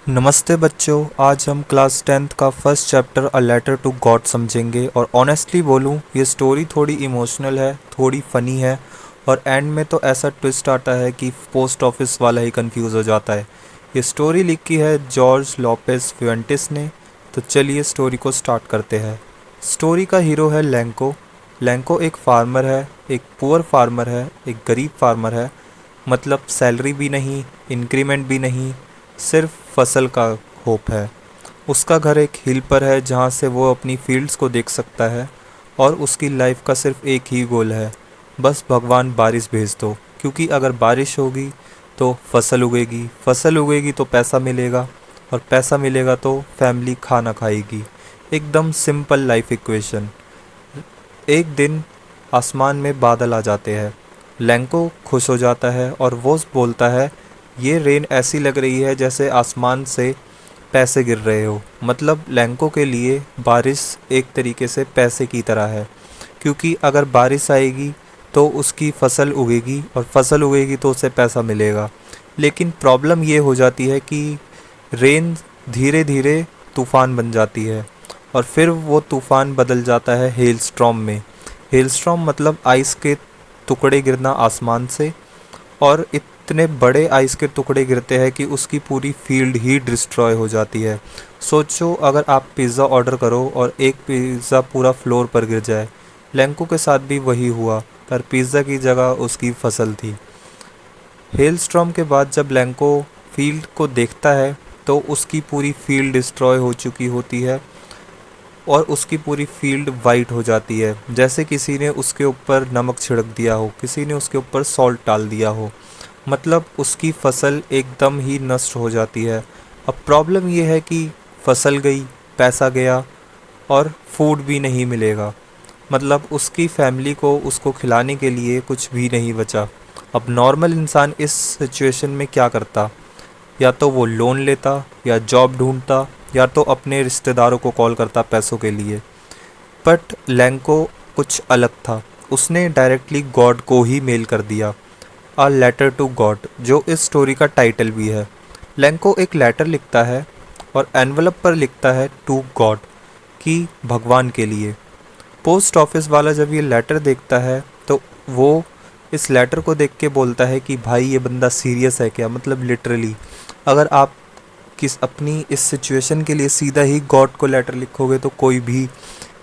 नमस्ते बच्चों। आज हम क्लास 10th का first chapter a letter to God समझेंगे। और ऑनेस्टली बोलूँ, ये स्टोरी थोड़ी इमोशनल है, थोड़ी फ़नी है, और एंड में तो ऐसा ट्विस्ट आता है कि पोस्ट ऑफिस वाला ही कंफ्यूज हो जाता है। ये स्टोरी लिखी है जॉर्ज लोपेस फ्यूएंटिस ने। तो चलिए स्टोरी को स्टार्ट करते हैं। स्टोरी का हीरो है लैंको। लैंको एक फार्मर है, एक पुअर फार्मर है, एक गरीब फार्मर है। मतलब सैलरी भी नहीं, इंक्रीमेंट भी नहीं, सिर्फ फसल का होप है। उसका घर एक हिल पर है जहाँ से वो अपनी फील्ड्स को देख सकता है, और उसकी लाइफ का सिर्फ एक ही गोल है, बस भगवान बारिश भेज दो। क्योंकि अगर बारिश होगी तो फसल उगेगी, फसल उगेगी तो पैसा मिलेगा, और पैसा मिलेगा तो फैमिली खाना खाएगी। एकदम सिंपल लाइफ इक्वेशन। एक दिन आसमान में बादल आ जाते हैं। लैंको खुश हो जाता है और वो बोलता है, ये रेन ऐसी लग रही है जैसे आसमान से पैसे गिर रहे हो। मतलब लैंको के लिए बारिश एक तरीके से पैसे की तरह है, क्योंकि अगर बारिश आएगी तो उसकी फसल उगेगी, और फसल उगेगी तो उसे पैसा मिलेगा। लेकिन प्रॉब्लम ये हो जाती है कि रेन धीरे धीरे तूफ़ान बन जाती है, और फिर वो तूफ़ान बदल जाता है हेलस्टॉर्म में। हेलस्टॉर्म मतलब आइस के टुकड़े गिरना आसमान से, और इतने बड़े आइस के टुकड़े गिरते हैं कि उसकी पूरी फील्ड ही डिस्ट्रॉय हो जाती है। सोचो, अगर आप पिज़्ज़ा ऑर्डर करो और एक पिज़्ज़ा पूरा फ्लोर पर गिर जाए। लैंको के साथ भी वही हुआ, पर पिज़्ज़ा की जगह उसकी फसल थी। हेलस्टॉर्म के बाद जब लैंको फील्ड को देखता है तो उसकी पूरी फील्ड डिस्ट्रॉय हो चुकी होती है, और उसकी पूरी फील्ड वाइट हो जाती है, जैसे किसी ने उसके ऊपर नमक छिड़क दिया हो, किसी ने उसके ऊपर सॉल्ट डाल दिया हो। मतलब उसकी फसल एकदम ही नष्ट हो जाती है। अब प्रॉब्लम ये है कि फसल गई, पैसा गया, और फूड भी नहीं मिलेगा। मतलब उसकी फैमिली को उसको खिलाने के लिए कुछ भी नहीं बचा। अब नॉर्मल इंसान इस सिचुएशन में क्या करता? या तो वो लोन लेता, या जॉब ढूंढता, या तो अपने रिश्तेदारों को कॉल करता पैसों के लिए। बट लैंको कुछ अलग था। उसने डायरेक्टली गॉड को ही मेल कर दिया, अ लेटर टू गॉड, जो इस स्टोरी का टाइटल भी है। लैंको एक लेटर लिखता है, और एनवलप पर लिखता है टू गॉड, कि भगवान के लिए। पोस्ट ऑफिस वाला जब ये लेटर देखता है तो वो इस लेटर को देख के बोलता है कि भाई ये बंदा सीरियस है क्या? मतलब लिटरली, अगर आप किस अपनी इस सिचुएशन के लिए सीधा ही गॉड को लेटर लिखोगे तो कोई भी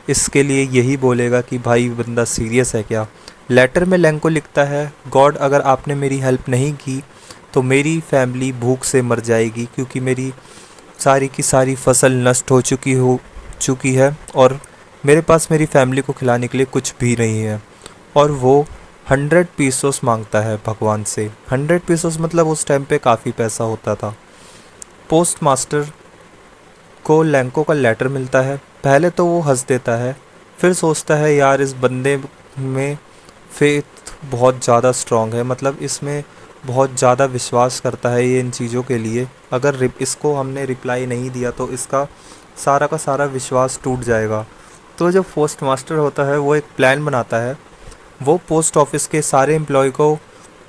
इसके लिए यही बोलेगा कि भाई बंदा सीरियस है क्या। लेटर में लैंको लिखता है, गॉड अगर आपने मेरी हेल्प नहीं की तो मेरी फैमिली भूख से मर जाएगी, क्योंकि मेरी सारी की सारी फसल नष्ट हो चुकी है, और मेरे पास मेरी फैमिली को खिलाने के लिए कुछ भी नहीं है। और वो 100 पीसोस मांगता है भगवान से। 100 पीसोस मतलब उस टाइम पे काफ़ी पैसा होता था। पोस्ट मास्टर को लैंको का लेटर मिलता है। पहले तो वो हंस देता है, फिर सोचता है यार इस बंदे में फेथ बहुत ज़्यादा स्ट्रांग है, मतलब इसमें बहुत ज़्यादा विश्वास करता है ये इन चीज़ों के लिए। अगर इसको हमने रिप्लाई नहीं दिया तो इसका सारा का सारा विश्वास टूट जाएगा। तो जो पोस्ट मास्टर होता है वो एक प्लान बनाता है। वो पोस्ट ऑफिस के सारे एम्प्लॉय को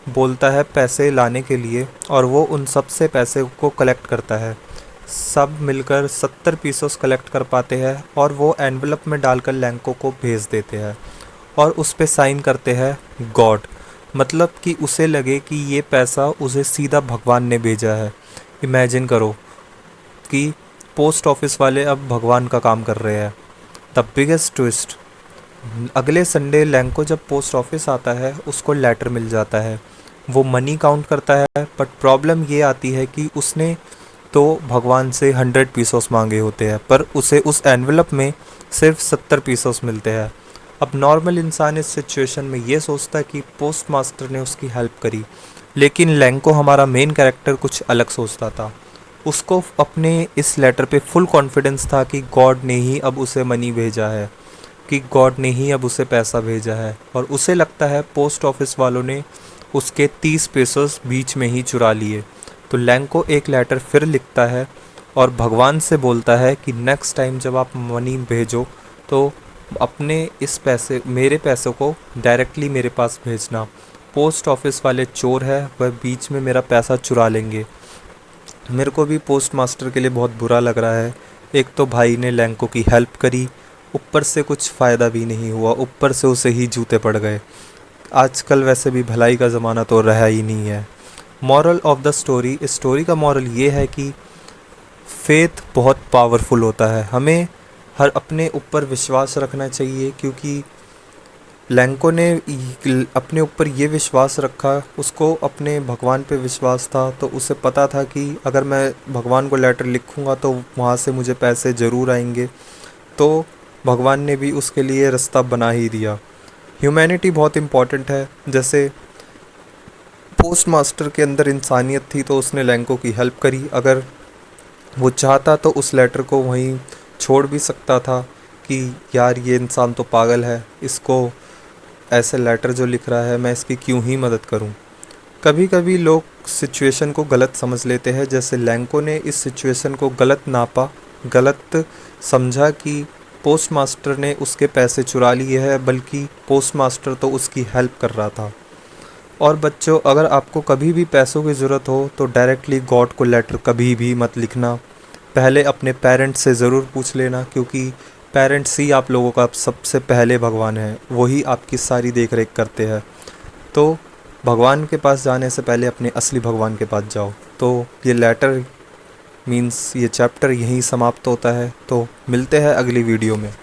बोलता है पैसे लाने के लिए, और वो उन सब से पैसे को कलेक्ट करता है। सब मिलकर 70 पीसोस कलेक्ट कर पाते हैं, और वो एनवलप में डालकर लैंको को भेज देते हैं, और उस पे साइन करते हैं गॉड। मतलब कि उसे लगे कि ये पैसा उसे सीधा भगवान ने भेजा है। इमेजिन करो कि पोस्ट ऑफिस वाले अब भगवान का काम कर रहे हैं। द बिगेस्ट ट्विस्ट, अगले संडे लैंको जब पोस्ट ऑफिस आता है उसको लेटर मिल जाता है। वो मनी काउंट करता है, बट प्रॉब्लम ये आती है कि उसने तो भगवान से 100 पीसोस मांगे होते हैं, पर उसे उस एनवलप में सिर्फ 70 पीसोस मिलते हैं। अब नॉर्मल इंसान इस सिचुएशन में ये सोचता है कि पोस्ट मास्टर ने उसकी हेल्प करी, लेकिन लैंको हमारा मेन कैरेक्टर कुछ अलग सोचता था। उसको अपने इस लेटर पे फुल कॉन्फिडेंस था कि गॉड ने ही अब उसे मनी भेजा है, कि गॉड ने ही अब उसे पैसा भेजा है, और उसे लगता है पोस्ट ऑफिस वालों ने उसके 30 पीसोस बीच में ही चुरा लिए। तो लैंको एक लेटर फिर लिखता है, और भगवान से बोलता है कि नेक्स्ट टाइम जब आप मनी भेजो तो अपने इस पैसे, मेरे पैसों को डायरेक्टली मेरे पास भेजना। पोस्ट ऑफिस वाले चोर है, वह बीच में मेरा पैसा चुरा लेंगे। मेरे को भी पोस्ट मास्टर के लिए बहुत बुरा लग रहा है। एक तो भाई ने लैंको की हेल्प करी, ऊपर से कुछ फ़ायदा भी नहीं हुआ, ऊपर से उसे ही जूते पड़ गए। आजकल वैसे भी भलाई का ज़माना तो रहा ही नहीं है। मॉरल ऑफ द स्टोरी, इस स्टोरी का मॉरल ये है कि फेथ बहुत पावरफुल होता है। हमें हर अपने ऊपर विश्वास रखना चाहिए, क्योंकि लैंको ने अपने ऊपर ये विश्वास रखा, उसको अपने भगवान पे विश्वास था, तो उसे पता था कि अगर मैं भगवान को लेटर लिखूँगा तो वहाँ से मुझे पैसे ज़रूर आएंगे। तो भगवान ने भी उसके लिए रास्ता बना ही दिया। ह्यूमैनिटी बहुत इम्पॉर्टेंट है। जैसे पोस्ट मास्टर के अंदर इंसानियत थी तो उसने लैंको की हेल्प करी। अगर वो चाहता तो उस लेटर को वहीं छोड़ भी सकता था कि यार ये इंसान तो पागल है, इसको ऐसे लेटर जो लिख रहा है मैं इसकी क्यों ही मदद करूं। कभी कभी लोग सिचुएशन को गलत समझ लेते हैं, जैसे लैंको ने इस सिचुएशन को गलत नापा, गलत समझा कि पोस्ट मास्टर ने उसके पैसे चुरा लिए हैं, बल्कि पोस्ट मास्टर तो उसकी हेल्प कर रहा था। और बच्चों, अगर आपको कभी भी पैसों की ज़रूरत हो तो डायरेक्टली गॉड को लेटर कभी भी मत लिखना। पहले अपने पेरेंट्स से ज़रूर पूछ लेना, क्योंकि पेरेंट्स ही आप लोगों का सबसे पहले भगवान है, वही आपकी सारी देख रेख करते हैं। तो भगवान के पास जाने से पहले अपने असली भगवान के पास जाओ। तो ये लेटर मीन्स ये चैप्टर यहीं समाप्त होता है। तो मिलते हैं अगली वीडियो में।